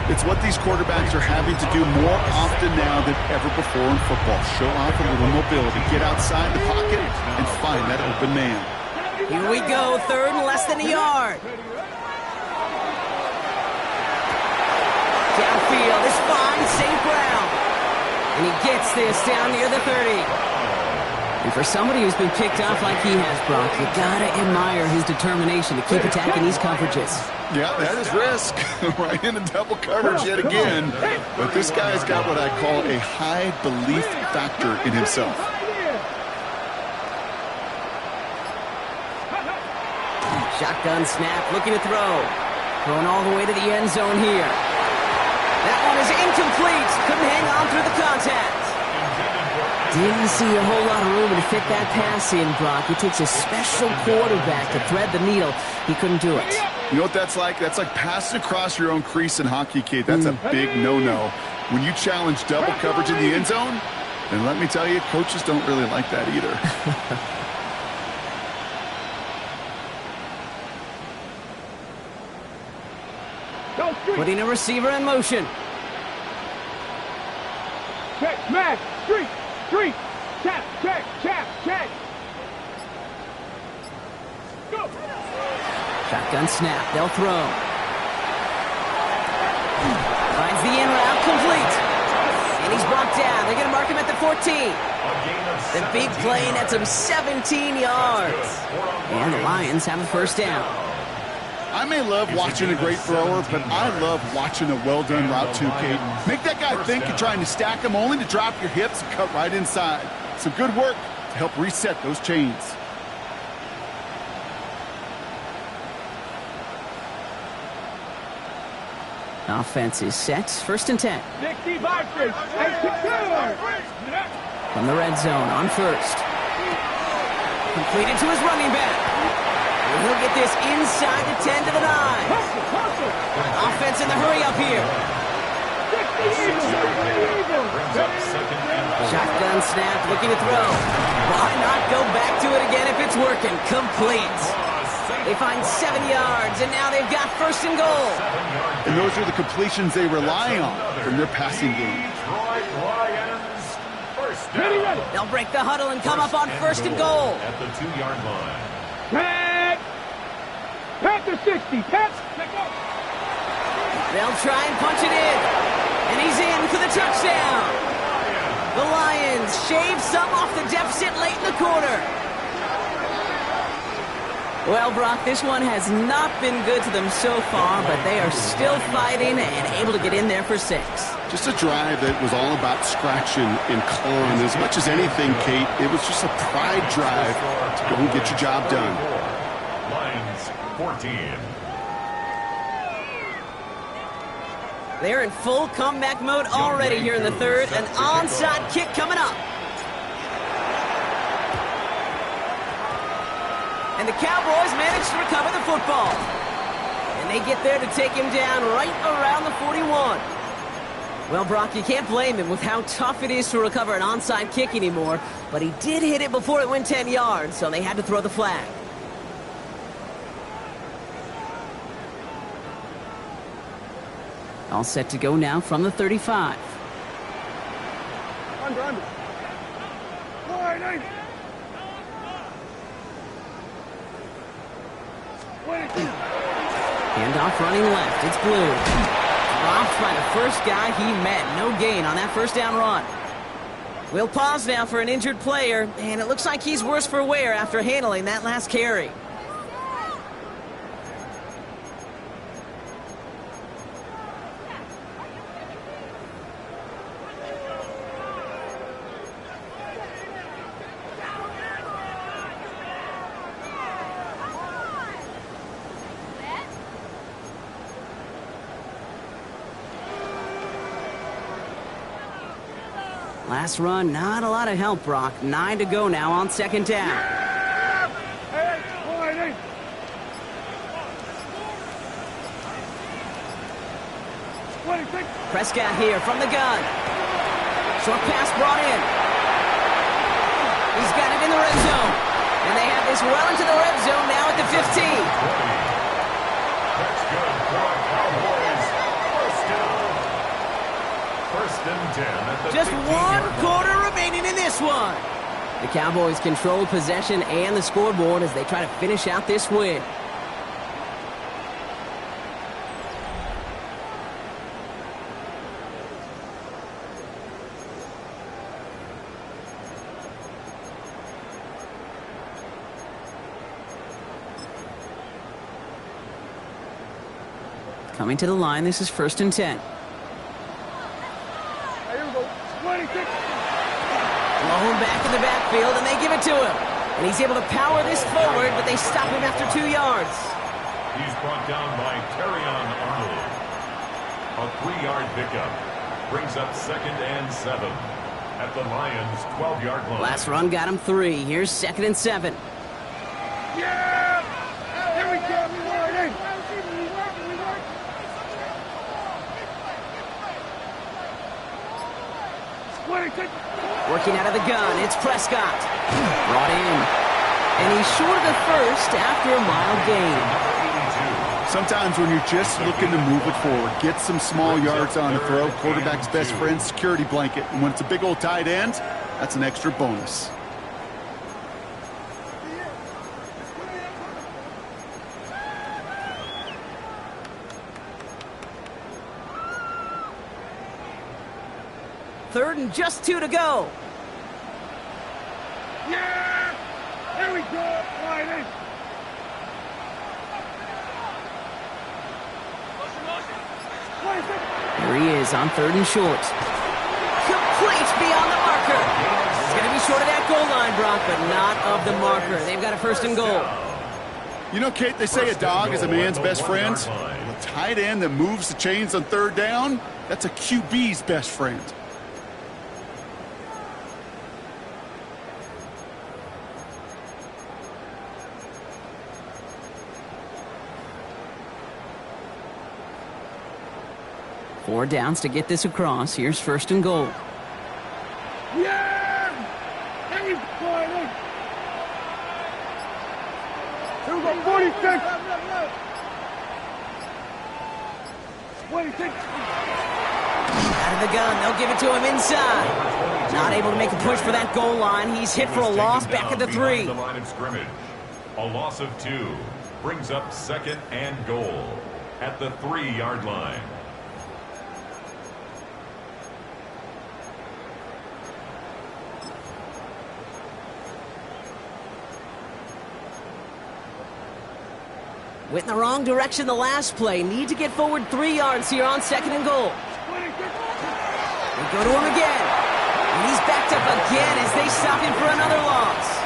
It's what these quarterbacks are having to do more often now than ever before in football. Show off a little mobility. Get outside the pocket and find that open man. Here we go. 3rd and less than a yard. Downfield is fine. St. Brown. And he gets this down near the 30. And for somebody who's been picked off like he has, Brock, you gotta admire his determination to keep attacking these coverages. Yeah, that is risk. Right into double coverage yet again. But this guy's got what I call a high belief factor in himself. Shotgun snap, looking to throw. Throwing all the way to the end zone here. That one is incomplete. Couldn't hang on through the contact. Didn't see a whole lot of room to fit that pass in, Brock. It takes a special quarterback to thread the needle. He couldn't do it. You know what that's like? That's like passing across your own crease in hockey, Kate. That's a big no-no. When you challenge double coverage in the end zone, then let me tell you, coaches don't really like that either. Putting a receiver in motion. Check, smash, street, tap, check, check. Go. Shotgun snap, they'll throw. Finds the in route, complete. And he's brought down. They're going to mark him at the 14. The big play nets him 17 yards. And the Lions have a 1st down. I may love watching a great thrower, but I love watching a well-done route too, Kate. Make that guy think you're trying to stack him only to drop your hips and cut right inside. Some good work to help reset those chains. Offense is set. 1st and 10. 65 and secure. From the red zone on 1st. Completed to his running back. And he'll get this inside the 10 to the 9. Offense in the hurry up here. Shotgun snap, looking to throw. Why not go back to it again if it's working? Complete. They find 7 yards, and now they've got 1st and goal. And those are the completions they rely on from their passing game. They'll break the huddle and come up on 1st and goal. At the 2-yard line. Pat to 60. Pat, They'll try and punch it in. And he's in for the touchdown. The Lions shave some off the deficit late in the quarter. Well, Brock, this one has not been good to them so far, but they are still fighting and able to get in there for 6. Just a drive that was all about scratching and clawing. As much as anything, Kate, it was just a pride drive to go and get your job done. Lions 14. They're in full comeback mode already here in the 3rd. An onside kick coming up. And the Cowboys manage to recover the football. And they get there to take him down right around the 41. Well, Brock, you can't blame him with how tough it is to recover an onside kick anymore. But he did hit it before it went 10 yards, so they had to throw the flag. All set to go now from the 35. Under. Handoff running left. It's Blue. Dropped by the first guy he met. No gain on that 1st down run. We'll pause now for an injured player, and it looks like he's worse for wear after handling that last carry. Last run, not a lot of help, Brock. 9 to go now on 2nd down. Prescott here from the gun. Short pass brought in. He's got it in the red zone. And they have this well into the red zone now at the 15. That's good for Cowboys. 1st and 10 at the Just 15-yard 1 quarter remaining in this one. The Cowboys control possession and the scoreboard as they try to finish out this win. Coming to the line, this is 1st and 10. Blown back in the backfield, and they give it to him. And he's able to power this forward, but they stop him after 2 yards. He's brought down by Terrion Arnold. A 3-yard pickup brings up 2nd and 7 at the Lions' 12-yard line. Last run got him 3. Here's 2nd and 7. Yeah! Here we go. Working out of the gun, it's Prescott. Brought in. And he's short of the 1st after a mild gain. Sometimes when you're just looking to move it forward, get some small yards on the throw, quarterback's best friend, security blanket. And when it's a big old tight end, that's an extra bonus. Third and just 2 to go. Yeah! Here we go. Right. Here he is on 3rd and short. Complete beyond the marker. He's going to be short of that goal line, Brock, but not of the marker. They've got a 1st and goal. You know, Kate, they say a dog is a man's best friend. line. A tight end that moves the chains on third down, that's a QB's best friend. Four downs to get this across. Here's first and goal. Yeah! Hey, boy! Here we go, 46! 26! Out of the gun. They'll give it to him inside. Not able to make a push for that goal line. He's hit for a loss back at the 3. The line of scrimmage. A loss of 2 brings up second and goal at the 3-yard line. Went in the wrong direction the last play. Need to get forward 3 yards here on second and goal. They go to him again. And he's backed up again as they stop him for another loss.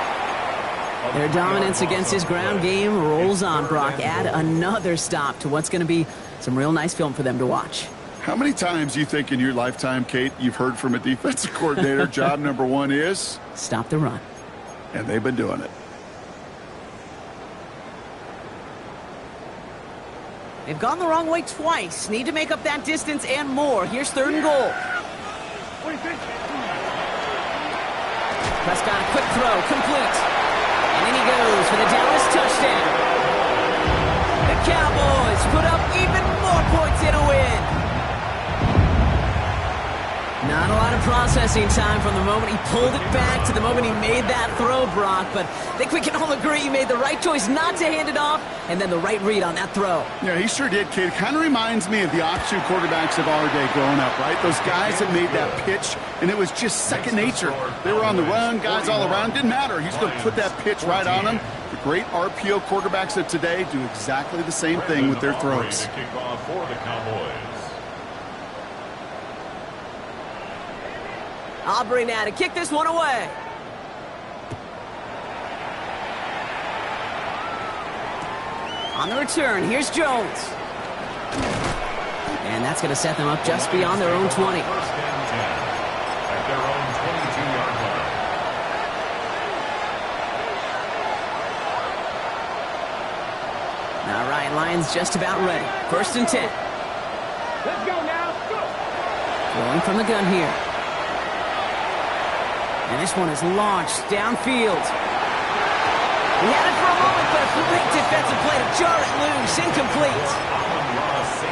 Their dominance against his ground game rolls on, Brock. Add another stop to what's going to be some real nice film for them to watch. How many times do you think in your lifetime, Kate, you've heard from a defensive coordinator, job number 1 is? Stop the run. And they've been doing it. They've gone the wrong way twice. Need to make up that distance and more. Here's third and goal. Prescott, a quick throw, complete. And in he goes for the Dallas touchdown. The Cowboys put up even more points in a win. Not a lot of processing time from the moment he pulled it back to the moment he made that throw, Brock. But I think we can all agree he made the right choice not to hand it off, and then the right read on that throw. Yeah, he sure did, Kate. It kind of reminds me of the option quarterbacks of our day growing up, right? Those guys that made that pitch, and it was just second nature. They were on the run, guys all around. Didn't matter. He's going to put that pitch right on them. The great RPO quarterbacks of today do exactly the same thing with their throws. Kickoff for the Cowboys. Aubrey now to kick this one away. On the return, here's Jones. And that's going to set them up just beyond their own 20. First and 10 at their own 22-yard line. All right, Lions just about ready. First and 10. Let's go now. Go. Throwing from the gun here. And this one is launched downfield. He had it for a moment, but a great defensive play to jar it loose. Incomplete.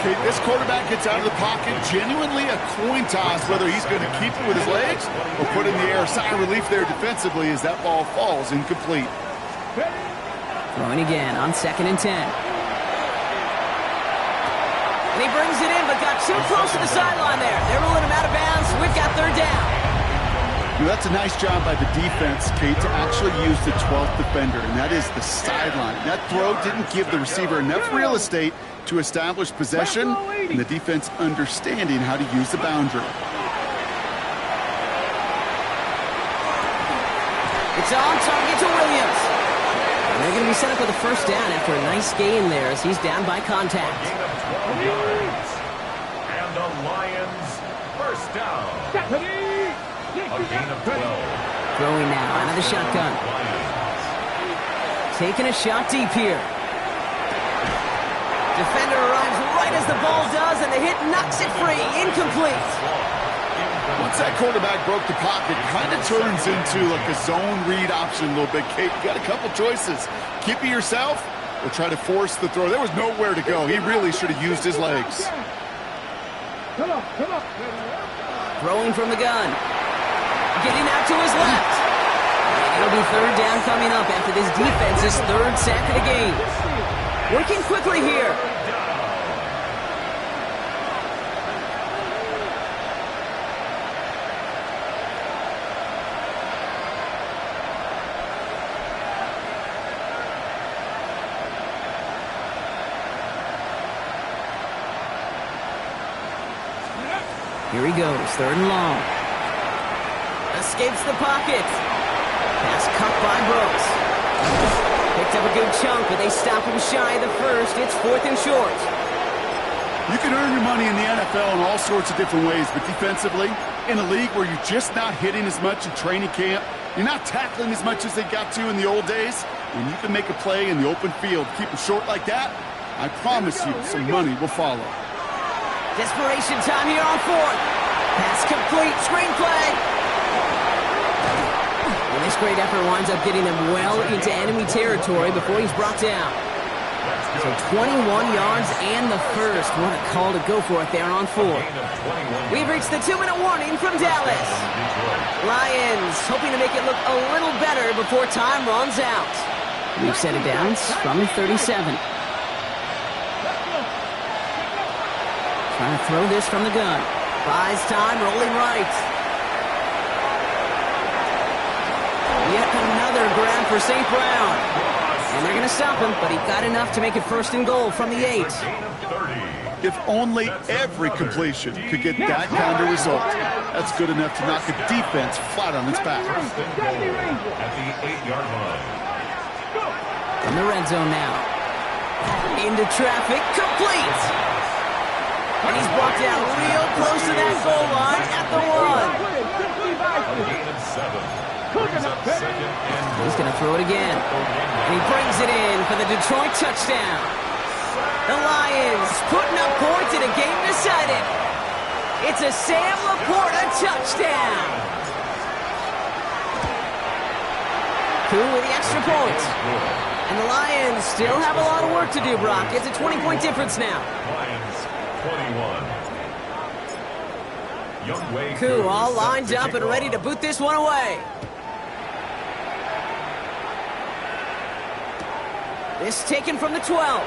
Okay, this quarterback gets out of the pocket, genuinely a coin toss, whether he's going to keep it with his legs or put in the air. Sigh of relief there defensively as that ball falls incomplete. Throwing again on second and 10. And he brings it in, but got too close to the sideline there. They're ruling him out of bounds. We've got third down. That's a nice job by the defense, Kate, to actually use the 12th defender, and that is the sideline. That throw didn't give the receiver enough real estate to establish possession, and the defense understanding how to use the boundary. It's on target to Williams. And they're going to be set up with a first down after a nice gain there as he's down by contact. Gain of 12 yards. And the Lions first down. A gain of 12. Throwing now out of the shotgun. Taking a shot deep here. Defender arrives right as the ball does, and the hit knocks it free. Incomplete. Once that quarterback broke the pocket, kind of turns into like a zone read option a little bit, Kate. You got a couple choices. Keep it yourself or try to force the throw. There was nowhere to go. He really should have used his legs. Come on, come on. Throwing from the gun. Getting out to his left. And it'll be third down coming up after this defense's third sack of the game. Working quickly here. Here he goes, third and long. Escapes the pocket. Pass cut by Brooks. Picked up a good chunk, but they stop him shy of the first. It's 4th and short. You can earn your money in the NFL in all sorts of different ways, but defensively, in a league where you're just not hitting as much in training camp, you're not tackling as much as they got to in the old days, when you can make a play in the open field, keep it short like that, I promise you some money will follow. Desperation time here on 4th. Pass complete, screenplay. And this great effort winds up getting them well into enemy territory before he's brought down. So 21 yards and the first. What a call to go for it there on 4th. We've reached the 2-minute warning from Dallas. Lions hoping to make it look a little better before time runs out. We've set it down from the 37. Trying to throw this from the gun. Buys time, rolling right. Yet another grab for St. Brown. And they're going to stop him, but he got enough to make it 1st and goal from the 8. If only every completion could get that kind of result. That's good enough to knock a defense flat on its back. At the 8-yard line. In the red zone now. Into traffic, complete! And he's brought down real close to that goal line at the 1. A gain of 7. Brings up 2nd and goal. He's going to throw it again. And he brings it in for the Detroit touchdown. The Lions putting up points in a game decided. It's a Sam Laporta touchdown. Cool with the extra point. And the Lions still have a lot of work to do, Brock. It's a 20-point difference now. Lions 21. Youngway Koo all lined up and ready to boot this one away. This taken from the 12.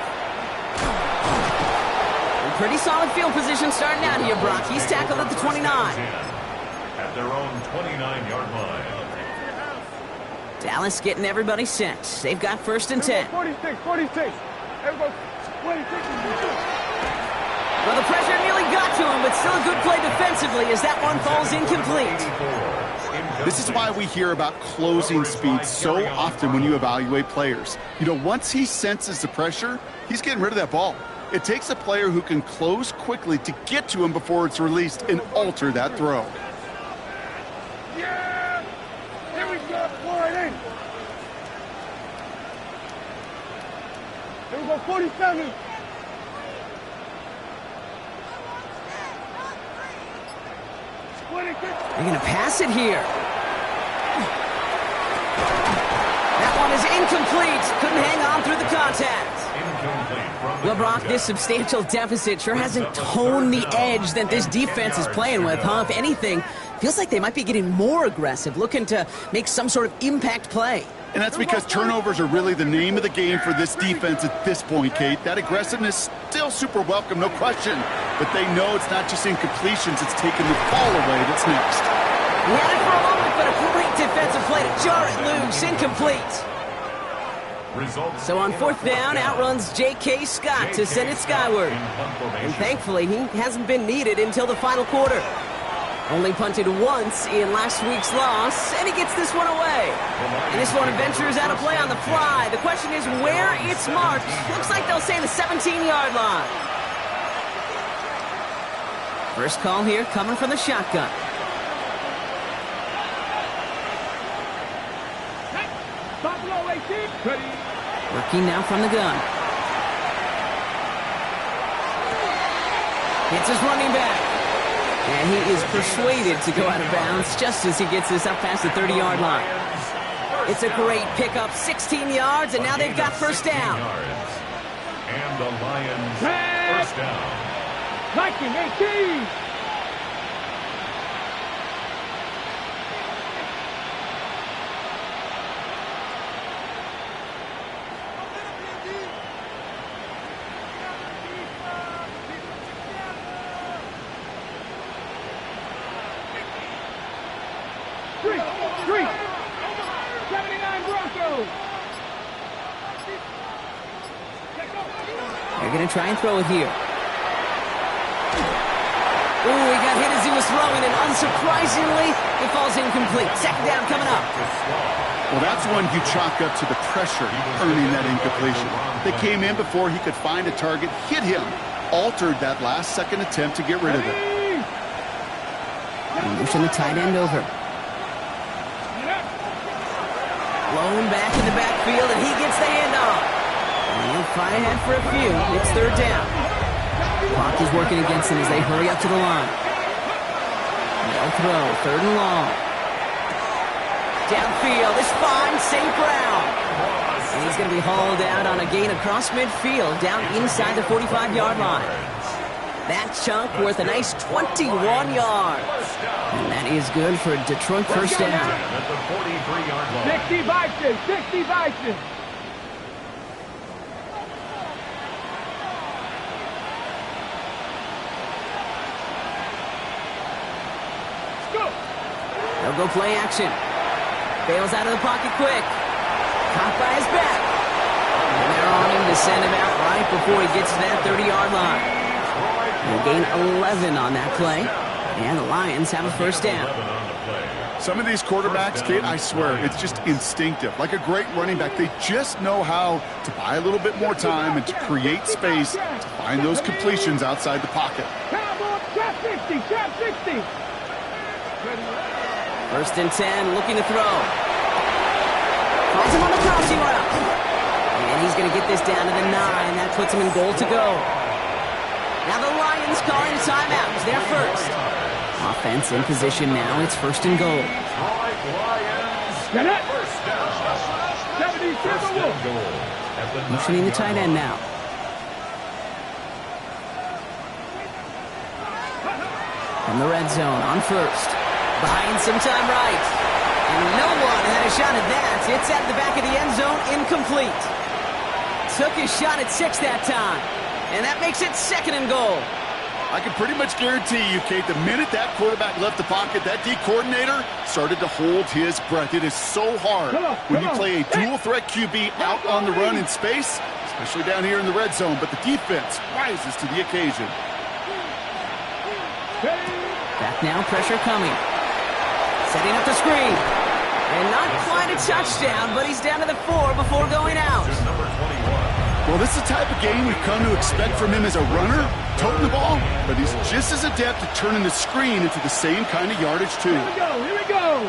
And pretty solid field position starting out here, Brock. He's tackled at the 29. At their own 29-yard line. Dallas getting everybody set. They've got 1st and 10. 46. Everybody, 46. Well, the pressure nearly got to him, but still a good play defensively as that one falls incomplete. This is why we hear about closing speed so often when you evaluate players. You know, once he senses the pressure, he's getting rid of that ball. It takes a player who can close quickly to get to him before it's released and alter that throw. Yeah! Here we go, wide in. Here we go, 47. They're going to pass it here. That one is incomplete. Couldn't hang on through the contact. Well, Brock, this substantial deficit sure hasn't toned the edge that this defense is playing with, huh? If anything, feels like they might be getting more aggressive, looking to make some sort of impact play. And that's because turnovers are really the name of the game for this defense at this point, Kate. That aggressiveness still super welcome, no question. But they know it's not just incompletions, it's taking the ball away that's next. He had it for a moment, but a great defensive play to jar it loose, incomplete. So on 4th down, outruns J.K. Scott to send it skyward. And thankfully, he hasn't been needed until the final quarter. Only punted once in last week's loss, and he gets this one away. And this one ventures out of play on the fly. The question is where it's marked. Looks like they'll say the 17-yard line. First call here coming from the shotgun. Working now from the gun. Hits his running back. And he is persuaded to go out of bounds just as he gets this up past the 30-yard line. It's a great pickup, 16 yards, and now they've got 1st down. And the Lions 1st down. Viking 18. Street. 79 Broncos. They're going to try and throw it here. Ooh, he got hit as he was throwing, and unsurprisingly, it falls incomplete. 2nd down coming up. Well, that's one you chalk up to the pressure earning that incompletion. They came in before he could find a target, hit him, altered that last-second attempt to get rid of it. Motion the tight end over. Blown back in the backfield, and he gets the handoff. And he'll fly ahead for a few. It's third down. Clock is working against him as they hurry up to the line. They'll throw, third and long. Downfield is fine, St. Brown. And he's going to be hauled out on a gain across midfield, down inside the 45-yard line. That chunk worth a nice 21 yards. And that is good for a Detroit first down. At the 43-yard line. 60 Vikings, 60 Vikings. They'll go play action. Bails out of the pocket quick. Caught by his back. And they're on him to send him out right before he gets to that 30-yard line. They'll gain 11 on that play. And the Lions have a first down. Some of these quarterbacks, Kate, I swear, it's just instinctive. Like a great running back, they just know how to buy a little bit more time and to create space to find those completions outside the pocket. Trap 60, trap 60. First and 10, looking to throw. Finds him on the crossing route. And he's going to get this down to the 9. That puts him in goal to go. Now the Lions calling a timeout. It's their first. Offense in position now. It's first and goal. Motioning the tight end now. From the red zone on first. Buying some time right. And no one had a shot at that. It's at the back of the end zone, incomplete. Took his shot at 6 that time. And that makes it second and goal. I can pretty much guarantee you, Kate, the minute that quarterback left the pocket, that D coordinator started to hold his breath. It is so hard when you play a dual-threat QB out on the run in space, especially down here in the red zone, but the defense rises to the occasion. Back now, pressure coming. Setting up the screen. And not quite a touchdown, but he's down to the 4 before going out. Well, this is the type of game we've come to expect from him as a runner, toting the ball, but he's just as adept at turning the screen into the same kind of yardage, too. Here we go.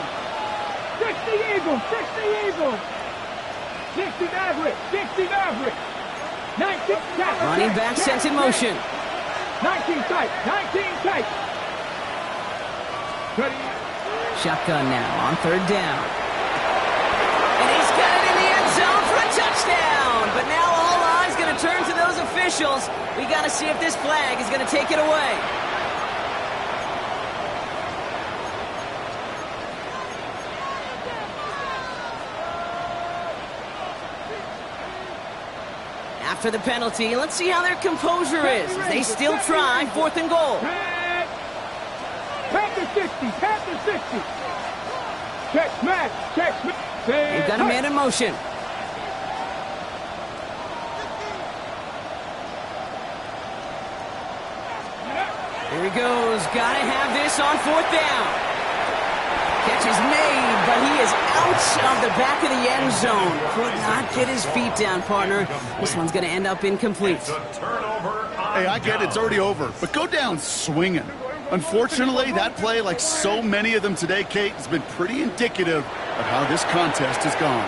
60 Eagles, 60 Eagles. 60 Maverick, 60 Maverick. 19 tackle. Running back sent in motion. 19 tight, 19 tight. Shotgun now on third down. And he's got it in the end zone for a touchdown. But now all eyes going to turn to those officials. We got to see if this flag is going to take it away. After the penalty, let's see how their composure is. They still try fourth and goal. Panther 60, Panther 60. Check smash, check smash. They've got a man in motion. Here he goes. Got to have this on fourth down. Catch is made, but he is out of the back of the end zone. Could not get his feet down, partner. This one's going to end up incomplete. Hey, I get it. It's already over. But go down swinging. Unfortunately, that play, like so many of them today, Kate, has been pretty indicative of how this contest has gone.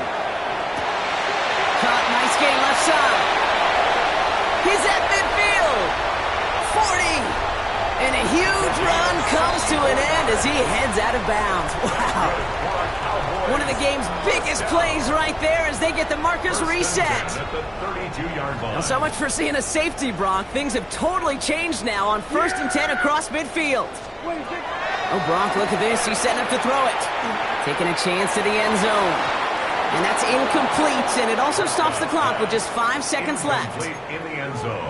Caught, nice gain left side. He's at midfield. 40. And a huge run comes to an end as he heads out of bounds. Wow. One of the game's biggest plays right there as they get the markers reset. Well, so much for seeing a safety, Brock. Things have totally changed now on first and 10 across midfield. Oh, Brock, look at this. He's setting up to throw it. Taking a chance to the end zone. And that's incomplete, and it also stops the clock with just 5 seconds left.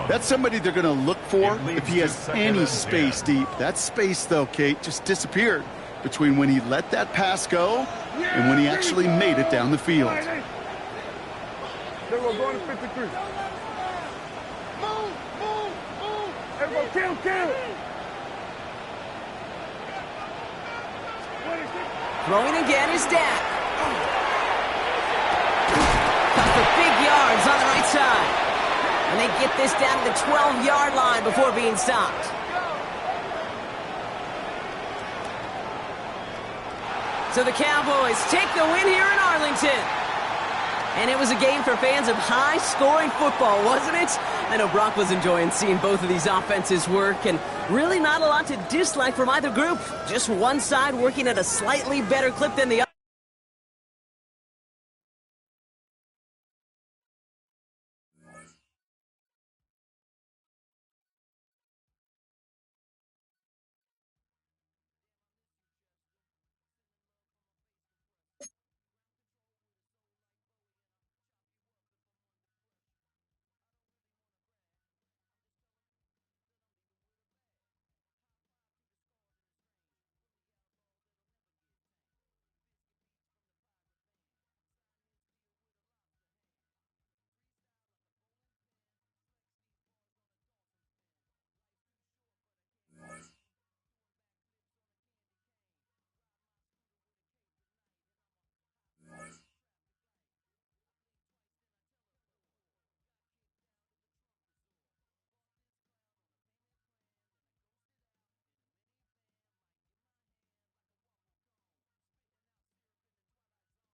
That's somebody they're going to look for if he has any space deep. That space, though, Kate, just disappeared between when he let that pass go and when he actually made it down the field. They were going to 53. Move. Everybody, kill. Throwing again is Dak. for big yards on the right side. And they get this down to the 12-yard line before being stopped. So the Cowboys take the win here in Arlington. And it was a game for fans of high-scoring football, wasn't it? I know Brock was enjoying seeing both of these offenses work, and really not a lot to dislike from either group. Just one side working at a slightly better clip than the other.